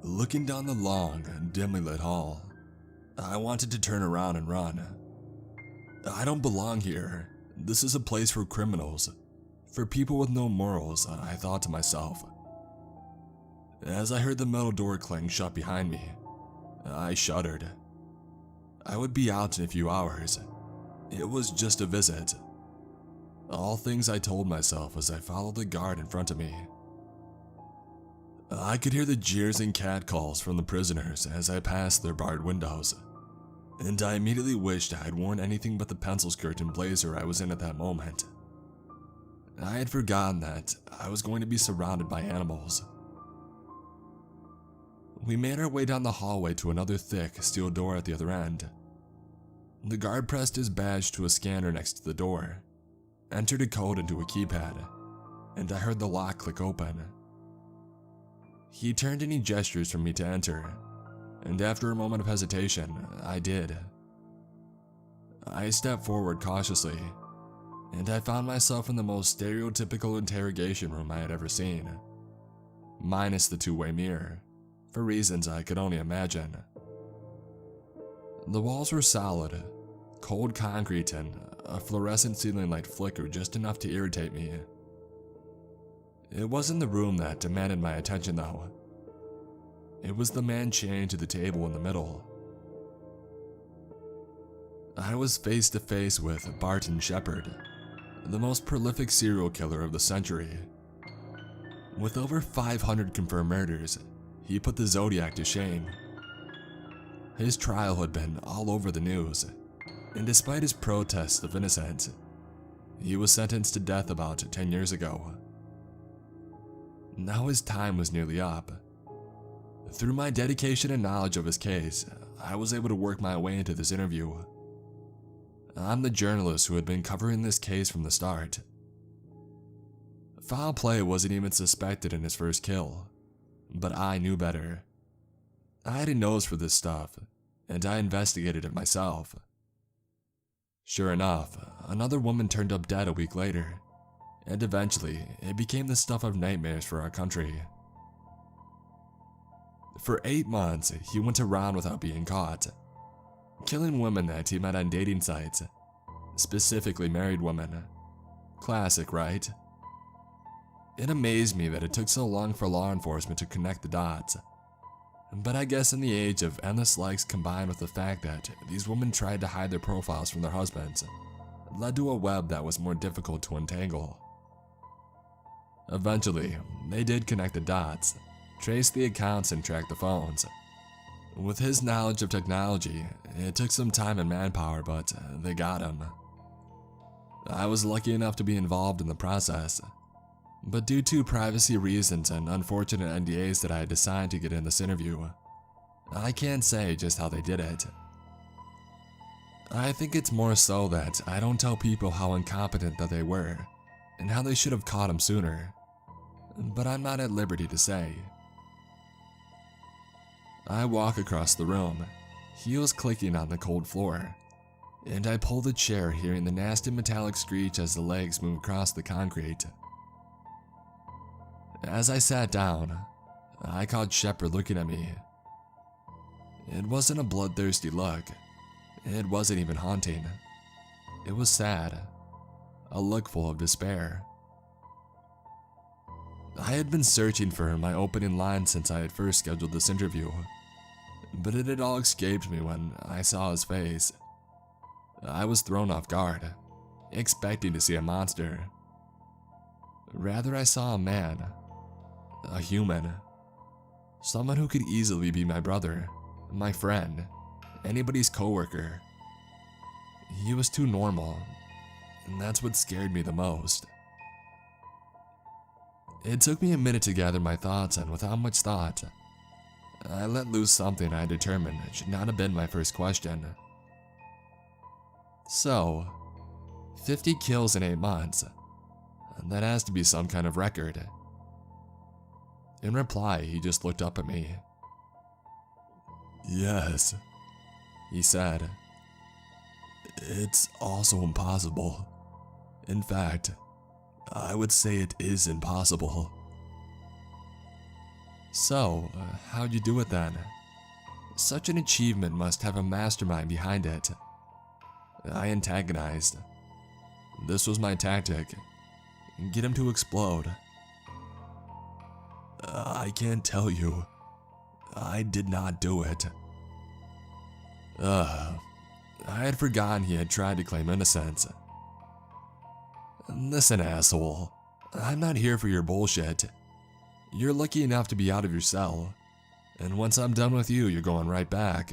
Looking down the long, dimly lit hall, I wanted to turn around and run. I don't belong here. This is a place for criminals, for people with no morals, I thought to myself. As I heard the metal door clang shut behind me, I shuddered. I would be out in a few hours. It was just a visit. All things I told myself as I followed the guard in front of me. I could hear the jeers and catcalls from the prisoners as I passed their barred windows, and I immediately wished I had worn anything but the pencil skirt and blazer I was in at that moment. I had forgotten that I was going to be surrounded by animals. We made our way down the hallway to another thick steel door at the other end. The guard pressed his badge to a scanner next to the door, entered a code into a keypad, and I heard the lock click open. He turned and he gestures for me to enter, and after a moment of hesitation, I did. I stepped forward cautiously, and I found myself in the most stereotypical interrogation room I had ever seen, minus the two-way mirror, for reasons I could only imagine. The walls were solid, cold concrete, and a fluorescent ceiling light flickered just enough to irritate me. It wasn't the room that demanded my attention though. It was the man chained to the table in the middle. I was face to face with Barton Shepherd, the most prolific serial killer of the century. With over 500 confirmed murders, he put the Zodiac to shame. His trial had been all over the news, and despite his protests of innocence, he was sentenced to death about 10 years ago. Now his time was nearly up. Through my dedication and knowledge of his case, I was able to work my way into this interview. I'm the journalist who had been covering this case from the start. Foul play wasn't even suspected in his first kill, but I knew better. I had a nose for this stuff, and I investigated it myself. Sure enough, another woman turned up dead a week later, and eventually it became the stuff of nightmares for our country. For 8 months, he went around without being caught, killing women that he met on dating sites, specifically married women. Classic, right? It amazed me that it took so long for law enforcement to connect the dots. But I guess in the age of endless likes combined with the fact that these women tried to hide their profiles from their husbands, it led to a web that was more difficult to untangle. Eventually, they did connect the dots, trace the accounts, and track the phones. With his knowledge of technology, it took some time and manpower, but they got him. I was lucky enough to be involved in the process, but due to privacy reasons and unfortunate NDAs that I had decided to get in this interview, I can't say just how they did it. I think it's more so that I don't tell people how incompetent that they were, and how they should have caught him sooner, but I'm not at liberty to say. I walk across the room, heels clicking on the cold floor, and I pull the chair, hearing the nasty metallic screech as the legs move across the concrete. As I sat down, I caught Shepard looking at me. It wasn't a bloodthirsty look. It wasn't even haunting. It was sad, a look full of despair. I had been searching for my opening line since I had first scheduled this interview, but it had all escaped me when I saw his face. I was thrown off guard, expecting to see a monster. Rather, I saw a man, a human, someone who could easily be my brother, my friend, anybody's coworker. He was too normal, and that's what scared me the most. It took me a minute to gather my thoughts, and without much thought, I let loose something I determined should not have been my first question. So, 50 kills in 8 months. That has to be some kind of record. In reply, he just looked up at me. "Yes," he said. "It's also impossible. In fact, I would say it is impossible." So, how'd you do it then? Such an achievement must have a mastermind behind it. I antagonized. This was my tactic. Get him to explode. I can't tell you. I did not do it. I had forgotten he had tried to claim innocence. Listen, asshole. I'm not here for your bullshit. You're lucky enough to be out of your cell. And once I'm done with you, you're going right back.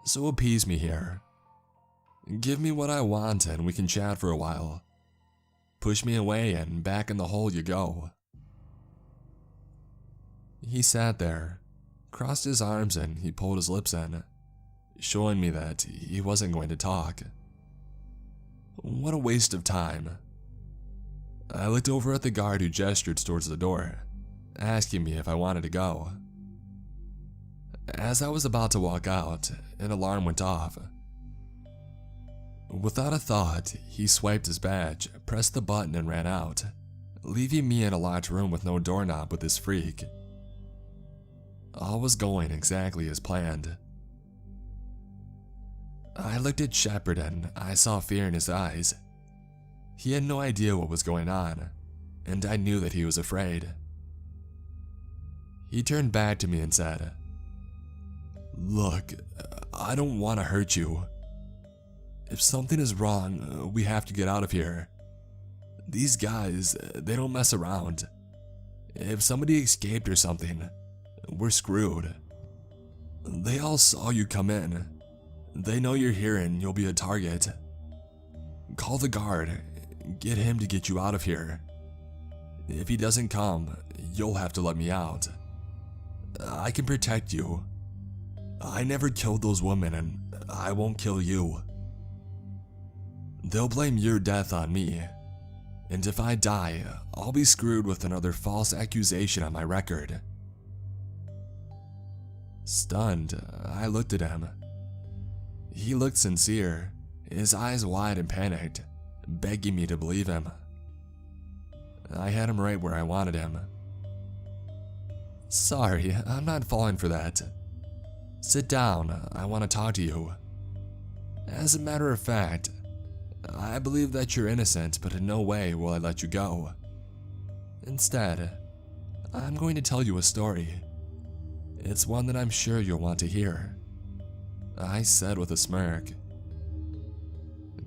So appease me here. Give me what I want and we can chat for a while. Push me away and back in the hole you go. He sat there, crossed his arms and he pulled his lips in, showing me that he wasn't going to talk. What a waste of time. I looked over at the guard who gestured towards the door, asking me if I wanted to go. As I was about to walk out, an alarm went off. Without a thought, he swiped his badge, pressed the button and ran out, leaving me in a locked room with no doorknob with this freak. All was going exactly as planned. I looked at Shepard and I saw fear in his eyes. He had no idea what was going on, and I knew that he was afraid. He turned back to me and said, "Look, I don't want to hurt you. If something is wrong, we have to get out of here. These guys, they don't mess around. If somebody escaped or something, we're screwed. They all saw you come in. They know you're here and you'll be a target. Call the guard. Get him to get you out of here. If he doesn't come, you'll have to let me out. I can protect you. I never killed those women and I won't kill you. They'll blame your death on me. And if I die, I'll be screwed with another false accusation on my record." Stunned, I looked at him. He looked sincere, his eyes wide and panicked, begging me to believe him. I had him right where I wanted him. "Sorry, I'm not falling for that. Sit down, I want to talk to you. As a matter of fact, I believe that you're innocent, but in no way will I let you go. Instead, I'm going to tell you a story. It's one that I'm sure you'll want to hear," I said with a smirk.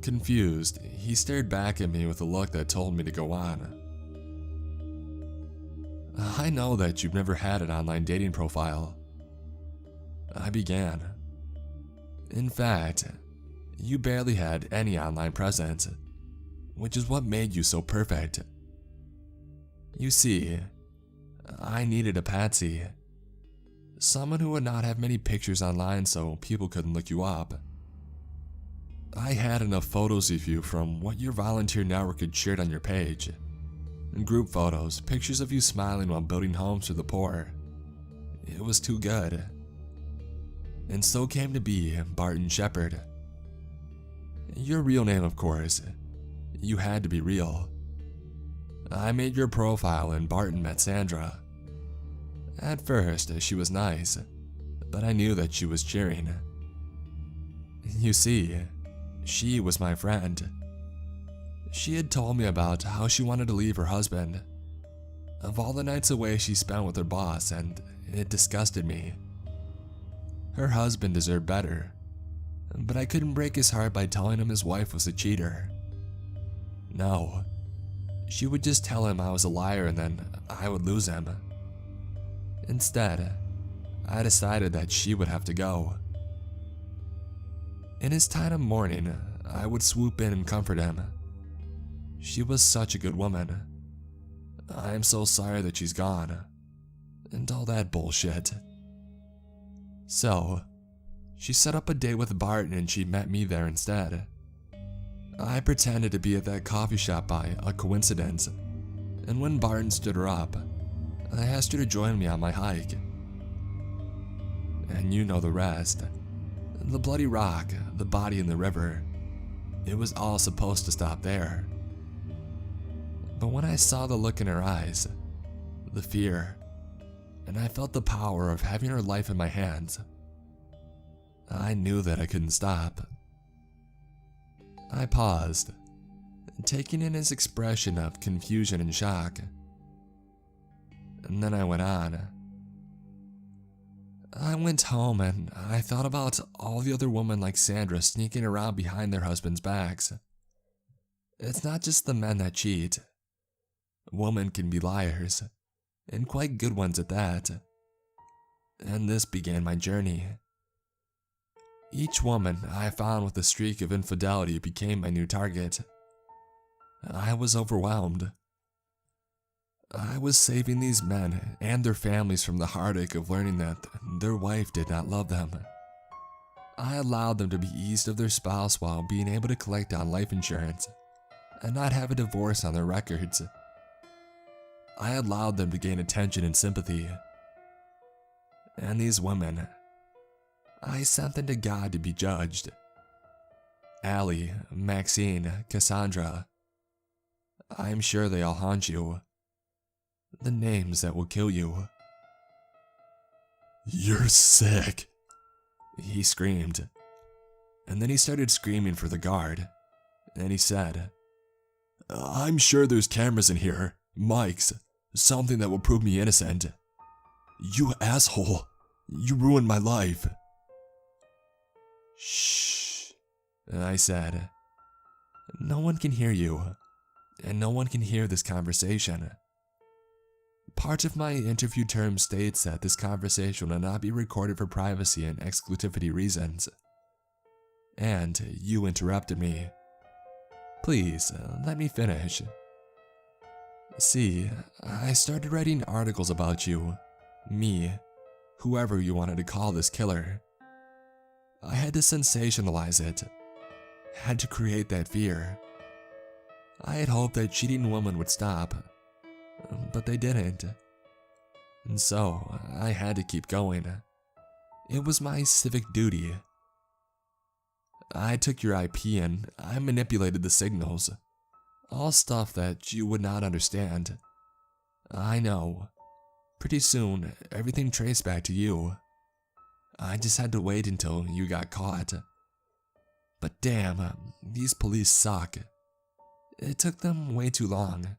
Confused, he stared back at me with a look that told me to go on. "I know that you've never had an online dating profile," I began. "In fact, you barely had any online presence, which is what made you so perfect. You see, I needed a patsy. Someone who would not have many pictures online so people couldn't look you up. I had enough photos of you from what your volunteer network had shared on your page. Group photos, pictures of you smiling while building homes for the poor. It was too good. And so came to be Barton Shepard. Your real name, of course. You had to be real. I made your profile and Barton met Sandra. At first, she was nice, but I knew that she was cheering. You see, she was my friend. She had told me about how she wanted to leave her husband, of all the nights away she spent with her boss, and it disgusted me. Her husband deserved better, but I couldn't break his heart by telling him his wife was a cheater. No, she would just tell him I was a liar and then I would lose him. Instead, I decided that she would have to go. In his time of mourning, I would swoop in and comfort him. She was such a good woman. I am so sorry that she's gone, and all that bullshit. So, she set up a date with Barton and she met me there instead. I pretended to be at that coffee shop by a coincidence, and when Barton stood her up, I asked her to join me on my hike. And you know the rest. The bloody rock, the body in the river. It was all supposed to stop there. But when I saw the look in her eyes, the fear, and I felt the power of having her life in my hands. I knew that I couldn't stop. I paused, taking in his expression of confusion and shock. And then I went on. I went home and I thought about all the other women like Sandra sneaking around behind their husbands' backs. It's not just the men that cheat. Women can be liars, and quite good ones at that. And this began my journey. Each woman I found with a streak of infidelity became my new target. I was overwhelmed. I was saving these men and their families from the heartache of learning that their wife did not love them. I allowed them to be eased of their spouse while being able to collect on life insurance and not have a divorce on their records. I allowed them to gain attention and sympathy. And these women, I sent them to God to be judged. Allie, Maxine, Cassandra, I'm sure they all haunt you. The names that will kill you. You're sick, he screamed. And then he started screaming for the guard. And he said, I'm sure there's cameras in here, mics, something that will prove me innocent. You asshole, you ruined my life. Shh, I said. No one can hear you, and no one can hear this conversation. Part of my interview term states that this conversation will not be recorded for privacy and exclusivity reasons. And you interrupted me. Please, let me finish. See, I started writing articles about you, me, whoever you wanted to call this killer. I had to sensationalize it, had to create that fear. I had hoped that cheating women would stop, but they didn't. And so, I had to keep going. It was my civic duty. I took your IP and I manipulated the signals. All stuff that you would not understand. I know. Pretty soon, everything traced back to you. I just had to wait until you got caught. But damn, these police suck. It took them way too long.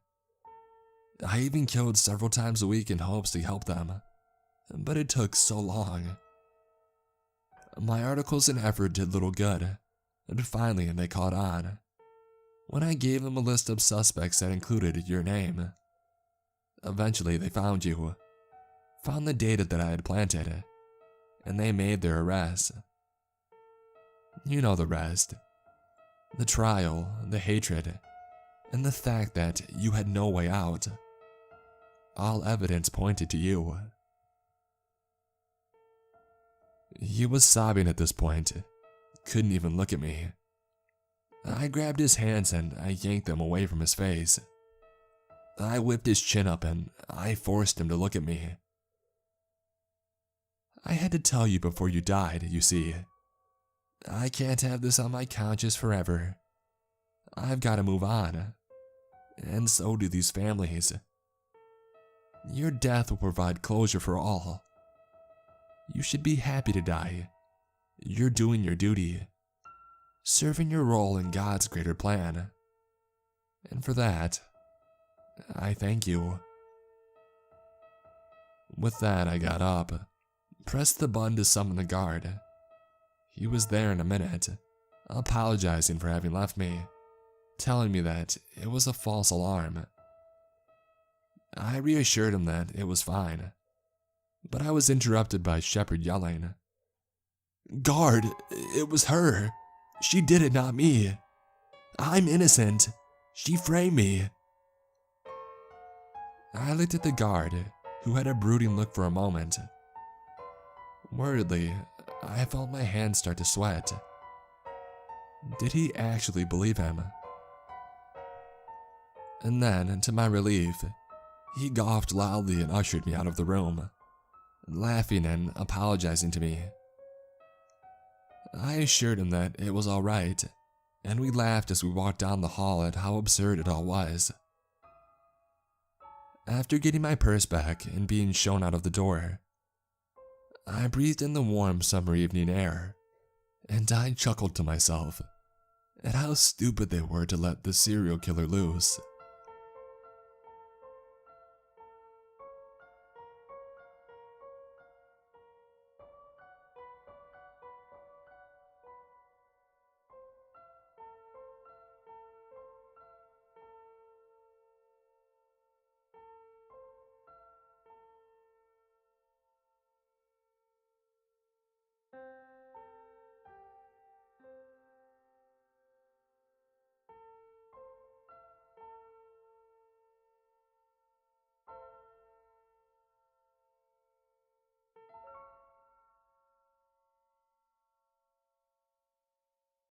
I even killed several times a week in hopes to help them, but it took so long. My articles and effort did little good, and finally they caught on. When I gave them a list of suspects that included your name. Eventually they found you, found the data that I had planted, and they made their arrest. You know the rest. The trial, the hatred, and the fact that you had no way out. All evidence pointed to you. He was sobbing at this point, couldn't even look at me. I grabbed his hands and I yanked them away from his face. I whipped his chin up and I forced him to look at me. I had to tell you before you died, you see. I can't have this on my conscience forever. I've got to move on. And so do these families. Your death will provide closure for all. You should be happy to die. You're doing your duty, serving your role in God's greater plan. And for that, I thank you. With that, I got up, pressed the button to summon the guard. He was there in a minute, apologizing for having left me, telling me that it was a false alarm. I reassured him that it was fine, but I was interrupted by Shepard yelling, "Guard, it was her. She did it, not me. I'm innocent. She framed me." I looked at the guard, who had a brooding look for a moment. Worriedly, I felt my hands start to sweat. Did he actually believe him? And then, to my relief, he coughed loudly and ushered me out of the room, laughing and apologizing to me. I assured him that it was alright, and we laughed as we walked down the hall at how absurd it all was. After getting my purse back and being shown out of the door, I breathed in the warm summer evening air, and I chuckled to myself at how stupid they were to let the serial killer loose.